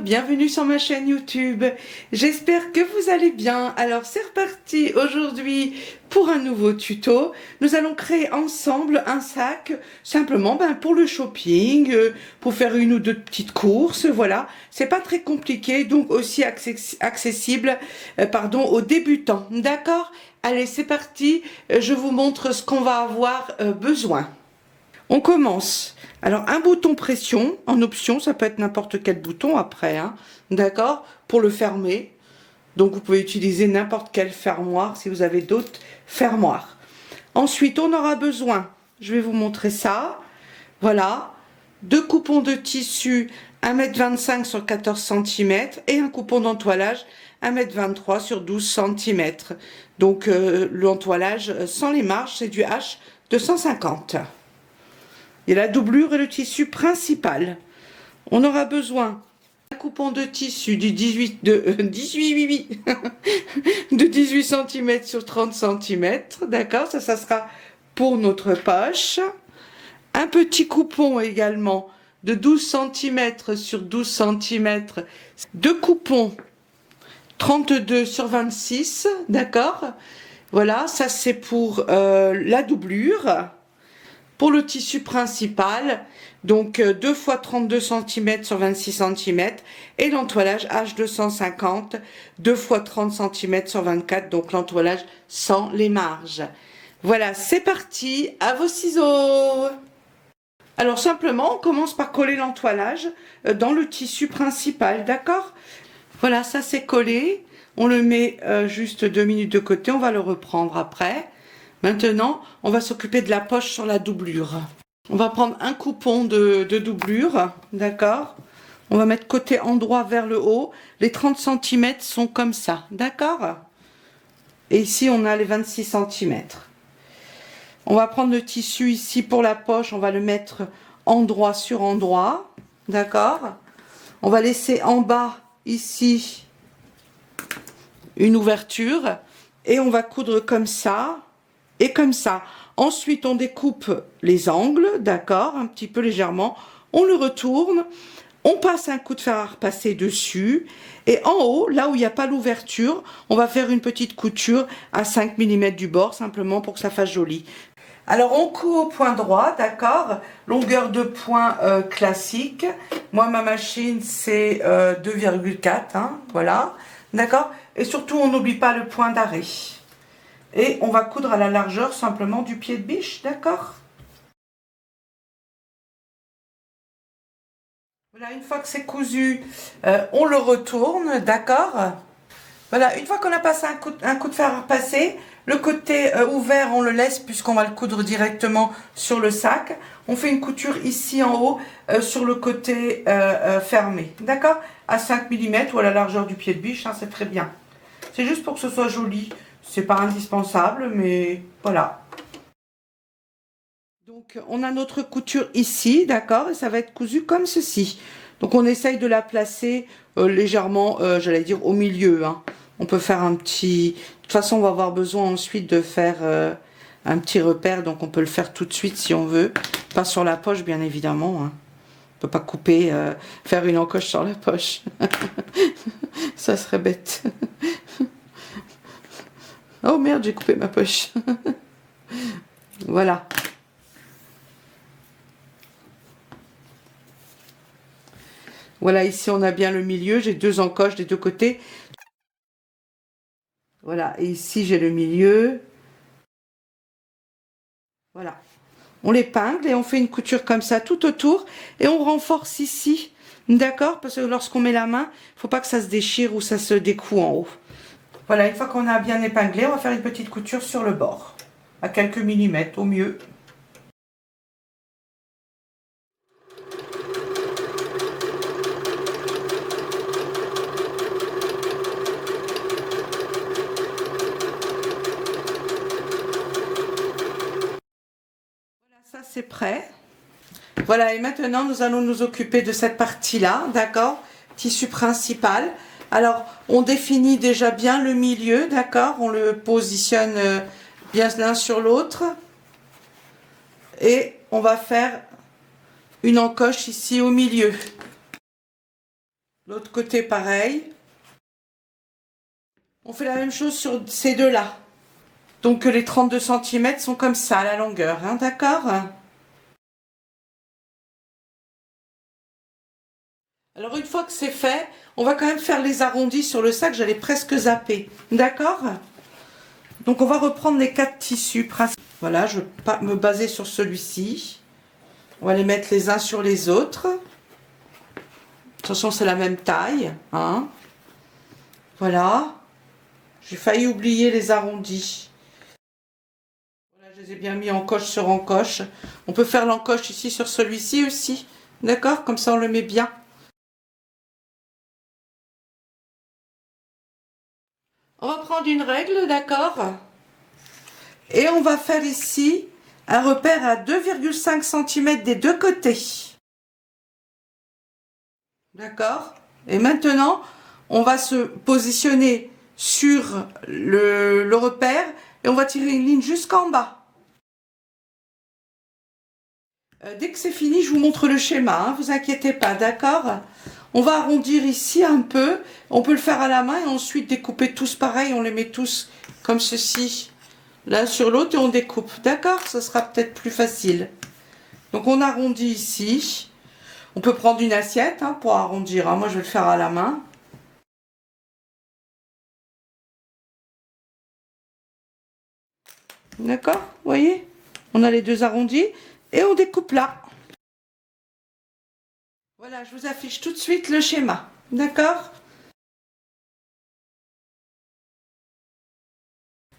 bienvenue sur ma chaîne YouTube. J'espère que vous allez bien. Alors c'est reparti aujourd'hui pour un nouveau tuto. Nous allons créer ensemble un sac simplement pour le shopping, pour faire une ou deux petites courses. Voilà, c'est pas très compliqué, donc aussi accessible aux débutants. D'accord? Allez, c'est parti. Je vous montre ce qu'on va avoir besoin. On commence. Alors un bouton pression en option, ça peut être n'importe quel bouton après, hein, d'accord, pour le fermer. Donc vous pouvez utiliser n'importe quel fermoir si vous avez d'autres fermoirs. Ensuite on aura besoin, je vais vous montrer ça, voilà, deux coupons de tissu 1,25 m sur 14 cm et un coupon d'entoilage 1,23 m sur 12 cm. Donc l'entoilage sans les marges, c'est du H250. Et la doublure et le tissu principal. On aura besoin d'un coupon de tissu de 18 cm sur 30 cm. D'accord, ça sera pour notre poche. Un petit coupon également de 12 cm sur 12 cm. Deux coupons 32 sur 26. D'accord. Voilà, ça c'est pour la doublure. Pour le tissu principal, donc 2 fois 32 cm sur 26 cm et l'entoilage H250, 2 fois 30 cm sur 24, donc l'entoilage sans les marges. Voilà, c'est parti, à vos ciseaux. Alors simplement, on commence par coller l'entoilage dans le tissu principal, d'accord? Voilà, ça c'est collé, on le met juste 2 minutes de côté, on va le reprendre après. Maintenant, on va s'occuper de la poche sur la doublure. On va prendre un coupon de doublure, d'accord? On va mettre côté endroit vers le haut. Les 30 cm sont comme ça, d'accord? Et ici, on a les 26 cm. On va prendre le tissu ici pour la poche, on va le mettre endroit sur endroit, d'accord? On va laisser en bas, ici, une ouverture. Et on va coudre comme ça. Et comme ça, ensuite on découpe les angles, d'accord, un petit peu légèrement, on le retourne, on passe un coup de fer à repasser dessus, et en haut, là où il n'y a pas l'ouverture, on va faire une petite couture à 5 mm du bord, simplement pour que ça fasse joli. Alors on coud au point droit, d'accord, longueur de point classique, moi ma machine c'est 2,4, hein, voilà, d'accord, et surtout on n'oublie pas le point d'arrêt. Et on va coudre à la largeur simplement du pied de biche, d'accord? Voilà, une fois que c'est cousu, on le retourne, d'accord? Voilà, une fois qu'on a passé un coup de fer à repasser, le côté ouvert, on le laisse puisqu'on va le coudre directement sur le sac. On fait une couture ici en haut sur le côté fermé, d'accord? À 5 mm ou à la largeur du pied de biche, hein, c'est très bien. C'est juste pour que ce soit joli. C'est pas indispensable, mais voilà. Donc, on a notre couture ici, d'accord, et ça va être cousu comme ceci. Donc, on essaye de la placer légèrement, j'allais dire, au milieu. Hein. On peut faire un petit... De toute façon, on va avoir besoin ensuite de faire un petit repère, donc on peut le faire tout de suite si on veut. Pas sur la poche, bien évidemment. Hein. On peut pas couper, faire une encoche sur la poche. Ça serait bête. Oh merde, j'ai coupé ma poche. Voilà. Voilà, ici on a bien le milieu. J'ai deux encoches des deux côtés. Voilà, et ici j'ai le milieu. Voilà. On l'épingle et on fait une couture comme ça tout autour. Et on renforce ici. D'accord? Parce que lorsqu'on met la main, il ne faut pas que ça se déchire ou ça se découe en haut. Voilà, une fois qu'on a bien épinglé, on va faire une petite couture sur le bord, à quelques millimètres au mieux. Voilà, ça c'est prêt. Voilà, et maintenant nous allons nous occuper de cette partie-là, d'accord? Tissu principal. Alors, on définit déjà bien le milieu, d'accord? On le positionne bien l'un sur l'autre. Et on va faire une encoche ici au milieu. L'autre côté, pareil. On fait la même chose sur ces deux-là. Donc les 32 cm sont comme ça, la longueur, hein, d'accord? Alors une fois que c'est fait, on va quand même faire les arrondis sur le sac, j'allais presque zapper, d'accord? Donc on va reprendre les 4 tissus principaux. Voilà, je vais pas me baser sur celui-ci. On va les mettre les uns sur les autres. De toute façon, c'est la même taille, hein? Voilà. J'ai failli oublier les arrondis. Voilà, je les ai bien mis encoche sur encoche. On peut faire l'encoche ici sur celui-ci aussi. D'accord? Comme ça, on le met bien. On va prendre une règle, d'accord? Et on va faire ici un repère à 2,5 cm des deux côtés. D'accord? Et maintenant, on va se positionner sur le repère et on va tirer une ligne jusqu'en bas. Dès que c'est fini, je vous montre le schéma, hein, vous inquiétez pas, d'accord? On va arrondir ici un peu, on peut le faire à la main et ensuite découper tous pareil, on les met tous comme ceci, l'un sur l'autre et on découpe, d'accord? Ce sera peut-être plus facile. Donc on arrondit ici, on peut prendre une assiette hein, pour arrondir, hein. Moi je vais le faire à la main. D'accord? Vous voyez? On a les deux arrondis et on découpe là. Voilà, je vous affiche tout de suite le schéma. D'accord?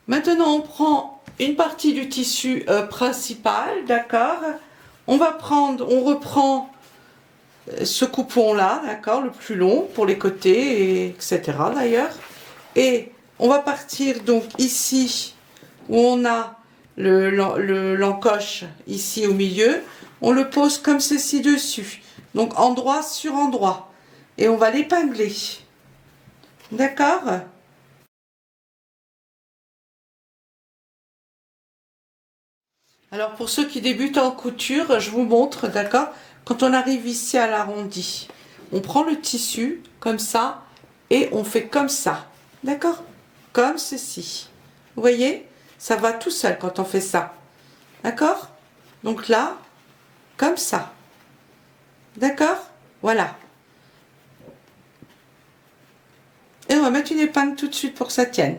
Maintenant, on prend une partie du tissu principal, d'accord? On reprend ce coupon-là, d'accord? Le plus long pour les côtés, etc. d'ailleurs. Et on va partir donc ici où on a l'encoche ici au milieu, on le pose comme ceci dessus, donc endroit sur endroit, et on va l'épingler, d'accord? Alors pour ceux qui débutent en couture, je vous montre, d'accord? Quand on arrive ici à l'arrondi, on prend le tissu comme ça et on fait comme ça, d'accord? Comme ceci, vous voyez? Ça va tout seul quand on fait ça, d'accord? Donc là, comme ça. D'accord? Voilà. Et on va mettre une épingle tout de suite pour que ça tienne.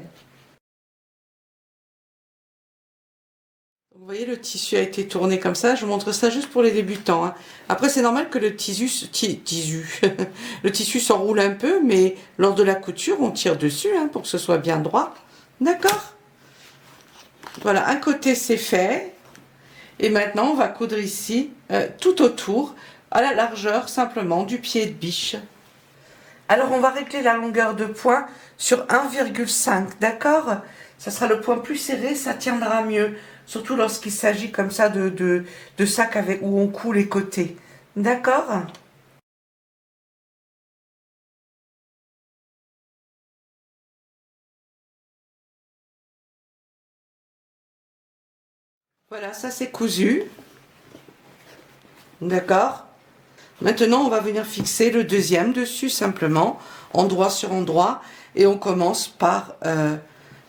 Vous voyez, le tissu a été tourné comme ça. Je vous montre ça juste pour les débutants, hein. Après, c'est normal que le le tissu s'enroule un peu, mais lors de la couture, on tire dessus hein, pour que ce soit bien droit. D'accord? Voilà, un côté c'est fait. Et maintenant, on va coudre ici, tout autour, à la largeur simplement du pied de biche. Alors, on va régler la longueur de point sur 1,5, d'accord? Ça sera le point plus serré, ça tiendra mieux. Surtout lorsqu'il s'agit comme ça de sacs avec, où on coud les côtés. D'accord? Voilà, ça c'est cousu. D'accord? Maintenant, on va venir fixer le deuxième dessus, simplement, endroit sur endroit. Et on commence par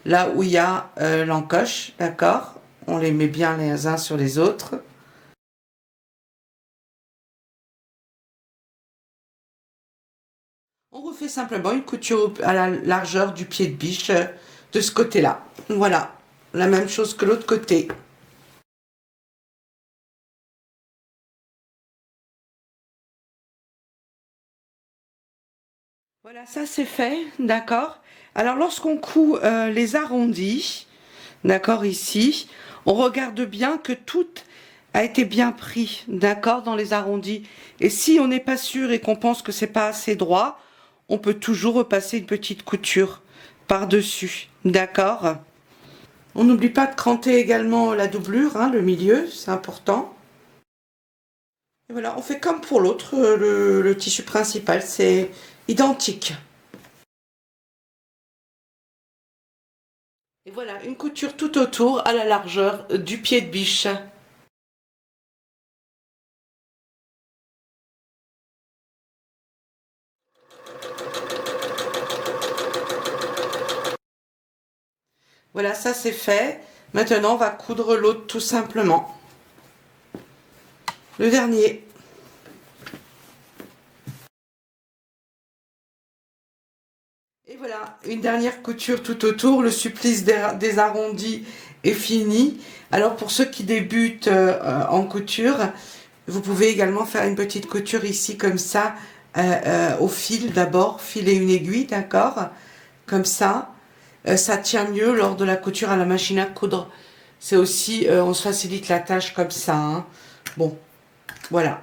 là où il y a l'encoche, d'accord? On les met bien les uns sur les autres. On refait simplement une couture à la largeur du pied de biche de ce côté-là. Voilà, la même chose que l'autre côté. Voilà, ça c'est fait, d'accord. Alors lorsqu'on coud les arrondis, d'accord, ici, on regarde bien que tout a été bien pris, d'accord, dans les arrondis. Et si on n'est pas sûr et qu'on pense que c'est pas assez droit, on peut toujours repasser une petite couture par-dessus, d'accord. On n'oublie pas de cranter également la doublure, hein, le milieu, c'est important. Et voilà, on fait comme pour l'autre, le tissu principal, c'est identique. Et voilà, une couture tout autour à la largeur du pied de biche. Voilà, ça c'est fait. Maintenant, on va coudre l'autre tout simplement. Le dernier. Et voilà, une dernière couture tout autour. Le supplice des arrondis est fini. Alors pour ceux qui débutent en couture, vous pouvez également faire une petite couture ici comme ça, au fil d'abord, fil et une aiguille, d'accord? Comme ça. Ça tient mieux lors de la couture à la machine à coudre. C'est aussi, on se facilite la tâche comme ça. Hein. Bon, voilà.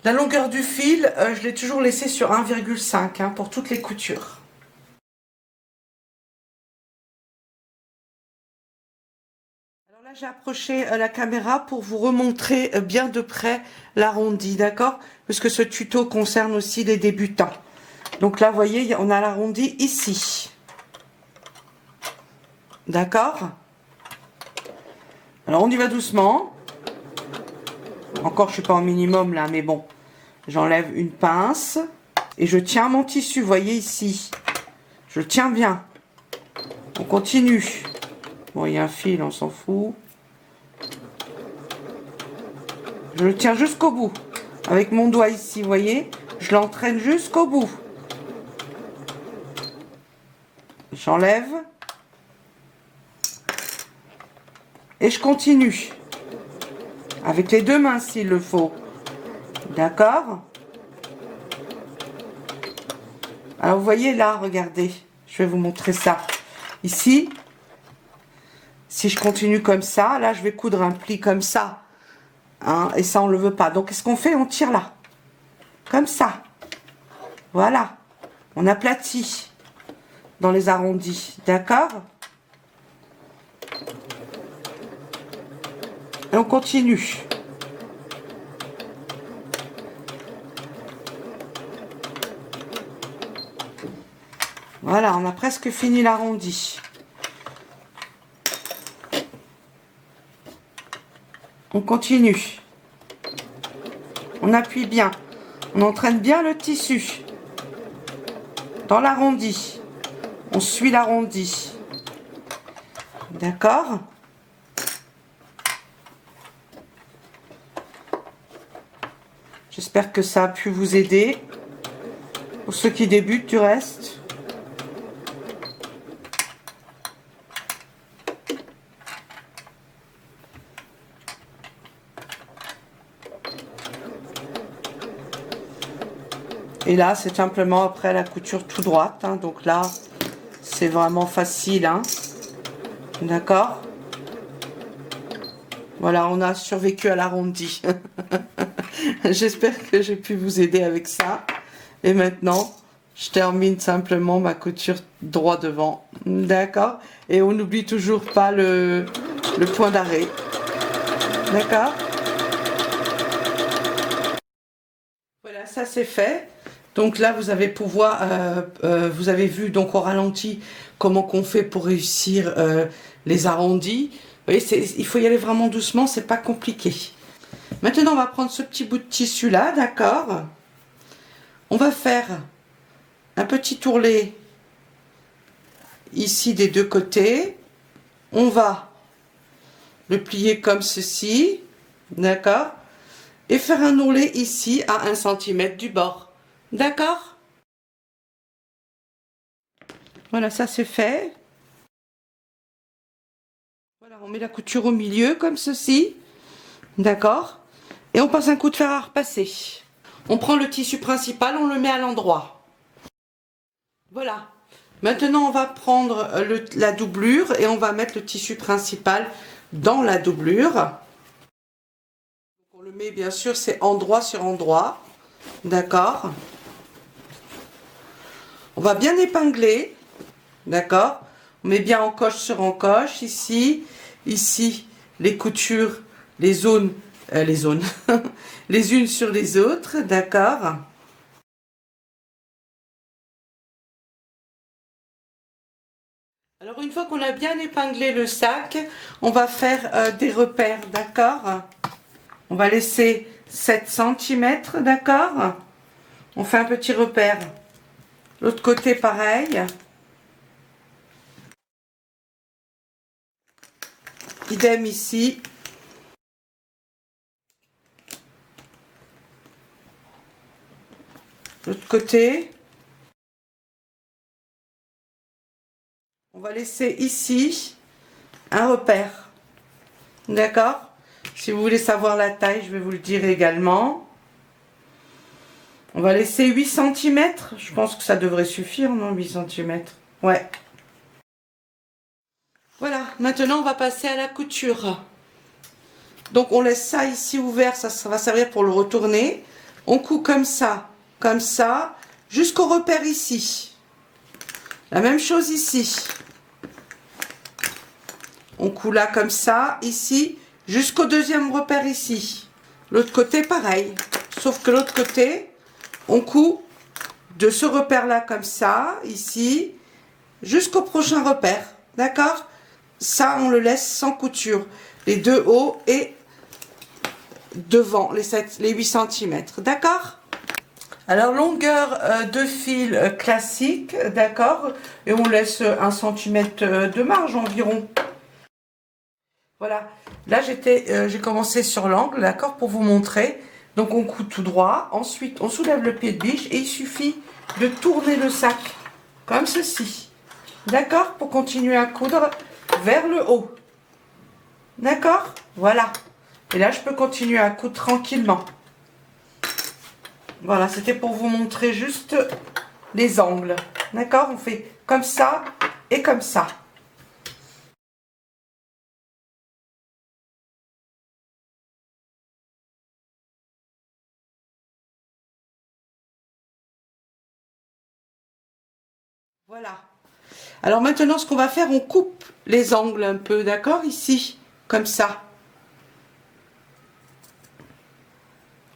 La longueur du fil, je l'ai toujours laissé sur 1,5 hein, pour toutes les coutures. Alors là, j'ai approché la caméra pour vous remontrer bien de près l'arrondi, d'accord? Puisque ce tuto concerne aussi les débutants. Donc là, vous voyez, on a l'arrondi ici. D'accord? Alors, on y va doucement. Encore, je suis pas en minimum là, mais bon. J'enlève une pince. Et je tiens mon tissu, vous voyez ici. Je le tiens bien. On continue. Bon, il y a un fil, on s'en fout. Je le tiens jusqu'au bout. Avec mon doigt ici, vous voyez. Je l'entraîne jusqu'au bout. J'enlève. Et je continue. Avec les deux mains s'il le faut. D'accord? Alors vous voyez là, regardez. Je vais vous montrer ça. Ici, si je continue comme ça, là je vais coudre un pli comme ça. Hein, et ça on ne le veut pas. Donc qu'est-ce qu'on fait? On tire là. Comme ça. Voilà. On aplatit dans les arrondis. D'accord? Et on continue. Voilà, on a presque fini l'arrondi. On continue. On appuie bien. On entraîne bien le tissu. Dans l'arrondi. On suit l'arrondi. D'accord ? J'espère que ça a pu vous aider. Pour ceux qui débutent du reste. Et là, c'est simplement après la couture tout droite. Hein, donc là, c'est vraiment facile. Hein, d'accord ? Voilà, on a survécu à l'arrondi. J'espère que j'ai pu vous aider avec ça. Et maintenant, je termine simplement ma couture droit devant. D'accord ? Et on n'oublie toujours pas le point d'arrêt. D'accord ? Voilà, ça c'est fait. Donc là, vous avez vous avez vu donc au ralenti comment qu'on fait pour réussir les arrondis. Vous voyez, il faut y aller vraiment doucement, c'est pas compliqué. Maintenant, on va prendre ce petit bout de tissu là, d'accord? On va faire un petit ourlet ici des deux côtés. On va le plier comme ceci, d'accord? Et faire un ourlet ici à 1 cm du bord, d'accord? Voilà, ça c'est fait. Voilà, on met la couture au milieu comme ceci, d'accord? Et on passe un coup de fer à repasser. On prend le tissu principal, on le met à l'endroit. Voilà. Maintenant, on va prendre la doublure et on va mettre le tissu principal dans la doublure. On le met, bien sûr, c'est endroit sur endroit. D'accord? On va bien épingler. D'accord? On met bien encoche sur encoche. Ici, les coutures, les zones, les unes sur les autres. D'accord? Alors, une fois qu'on a bien épinglé le sac, on va faire des repères. D'accord? On va laisser 7 cm. D'accord? On fait un petit repère. L'autre côté, pareil. idem ici. L'autre côté. On va laisser ici un repère. D'accord? Si vous voulez savoir la taille, je vais vous le dire également. On va laisser 8 cm. Je pense que ça devrait suffire, non? 8 cm. Ouais. Voilà, maintenant on va passer à la couture. Donc on laisse ça ici ouvert, ça va servir pour le retourner. On coud comme ça, jusqu'au repère ici. La même chose ici. On coud là comme ça, ici, jusqu'au deuxième repère ici. L'autre côté pareil, sauf que l'autre côté, on coud de ce repère là comme ça, ici, jusqu'au prochain repère. D'accord? Ça, on le laisse sans couture. Les deux hauts et devant, les 8 cm. D'accord? Alors, longueur de fil classique, d'accord? Et on laisse 1 cm de marge environ. Voilà. Là, j'ai commencé sur l'angle, d'accord, pour vous montrer. Donc, on coud tout droit. Ensuite, on soulève le pied de biche et il suffit de tourner le sac comme ceci. D'accord? Pour continuer à coudre vers le haut. D'accord? Voilà. Et là, je peux continuer à coudre tranquillement. Voilà, c'était pour vous montrer juste les angles. D'accord? On fait comme ça et comme ça. Voilà. Alors maintenant, ce qu'on va faire, on coupe les angles un peu, d'accord? Ici, comme ça.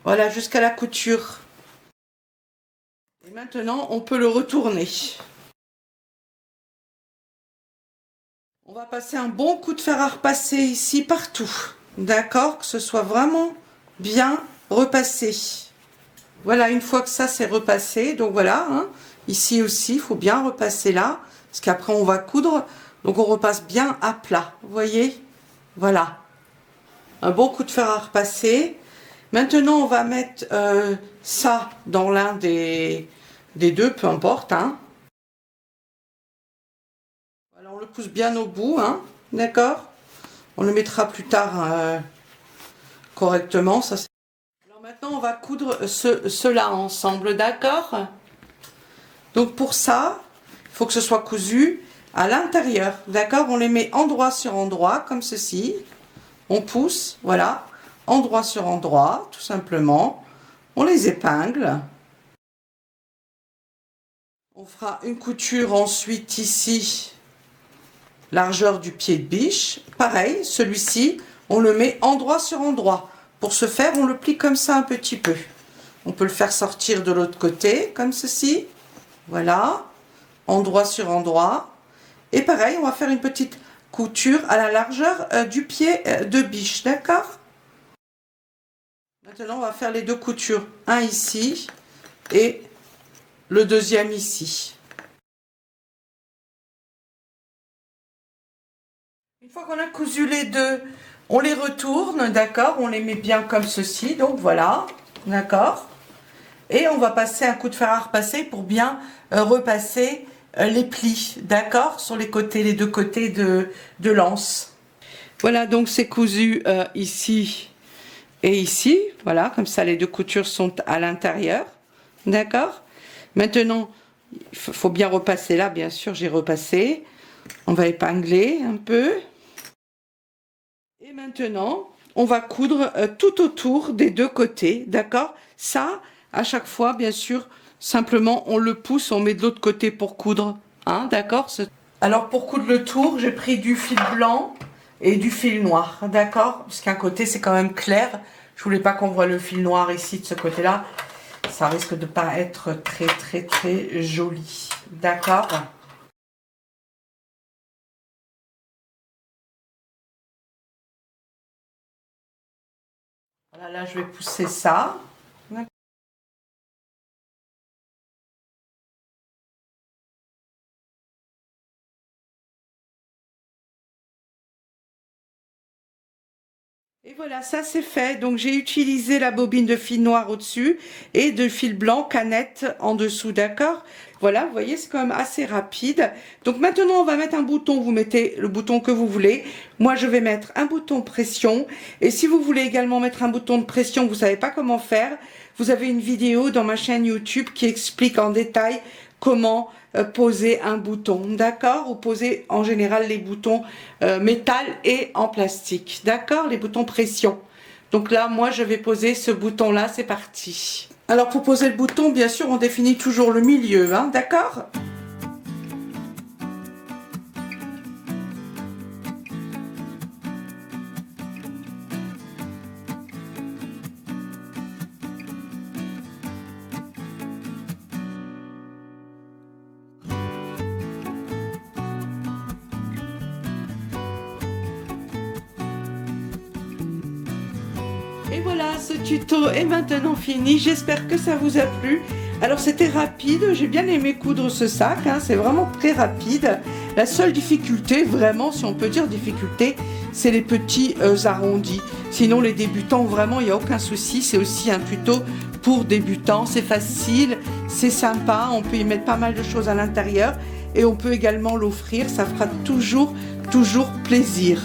Voilà, jusqu'à la couture. Et maintenant, on peut le retourner. On va passer un bon coup de fer à repasser ici, partout. D'accord? Que ce soit vraiment bien repassé. Voilà, une fois que ça c'est repassé, donc voilà, hein, ici aussi, il faut bien repasser là, parce qu'après on va coudre, donc on repasse bien à plat, vous voyez? Voilà, un bon coup de fer à repasser. Maintenant, on va mettre ça dans l'un des deux, peu importe, hein. Voilà, on le pousse bien au bout, hein, d'accord? On le mettra plus tard correctement, ça. Alors maintenant, on va coudre ceux-là ensemble, d'accord? Donc pour ça, il faut que ce soit cousu à l'intérieur, d'accord? On les met endroit sur endroit, comme ceci. On pousse, voilà, endroit sur endroit, tout simplement. On les épingle. On fera une couture ensuite ici, largeur du pied de biche. Pareil, celui-ci, on le met endroit sur endroit. Pour ce faire, on le plie comme ça un petit peu. On peut le faire sortir de l'autre côté, comme ceci. Voilà, endroit sur endroit. Et pareil, on va faire une petite couture à la largeur du pied de biche, d'accord? Maintenant, on va faire les deux coutures. Un ici et le deuxième ici. Une fois qu'on a cousu les deux, on les retourne, d'accord? On les met bien comme ceci, donc voilà, d'accord? Et on va passer un coup de fer à repasser pour bien repasser les plis, d'accord? Sur les côtés, les deux côtés de l'anse. Voilà, donc c'est cousu ici et ici. Voilà, comme ça les deux coutures sont à l'intérieur, d'accord? Maintenant, il faut bien repasser là, bien sûr, j'ai repassé. On va épingler un peu. Et maintenant, on va coudre tout autour des deux côtés, d'accord? Ça, à chaque fois, bien sûr, simplement, on le pousse, on met de l'autre côté pour coudre, hein, d'accord? Alors, pour coudre le tour, j'ai pris du fil blanc et du fil noir, d'accord? Parce qu'un côté, c'est quand même clair. Je voulais pas qu'on voit le fil noir ici, de ce côté-là. Ça risque de pas être très, très, très joli, d'accord? Voilà, là, je vais pousser ça. Et voilà, ça c'est fait. Donc j'ai utilisé la bobine de fil noir au-dessus et de fil blanc canette en dessous, d'accord? Voilà, vous voyez, c'est quand même assez rapide. Donc maintenant, on va mettre un bouton. Vous mettez le bouton que vous voulez. Moi, je vais mettre un bouton pression. Et si vous voulez également mettre un bouton de pression, vous savez pas comment faire, vous avez une vidéo dans ma chaîne YouTube qui explique en détail comment poser un bouton, d'accord? Ou poser en général les boutons métal et en plastique, d'accord? Les boutons pression. Donc là, moi, je vais poser ce bouton-là, c'est parti. Alors pour poser le bouton, bien sûr, on définit toujours le milieu, hein, d'accord? Et voilà, ce tuto est maintenant fini. J'espère que ça vous a plu. Alors c'était rapide, j'ai bien aimé coudre ce sac, hein, c'est vraiment très rapide. La seule difficulté, vraiment, si on peut dire difficulté, c'est les petits arrondis. Sinon les débutants, vraiment, il n'y a aucun souci. C'est aussi un tuto pour débutants. C'est facile, c'est sympa, on peut y mettre pas mal de choses à l'intérieur. Et on peut également l'offrir, ça fera toujours plaisir.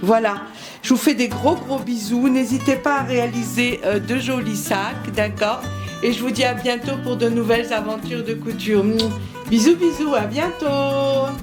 Voilà. Je vous fais des gros bisous. N'hésitez pas à réaliser de jolis sacs, d'accord? Et je vous dis à bientôt pour de nouvelles aventures de couture. Bisous, à bientôt!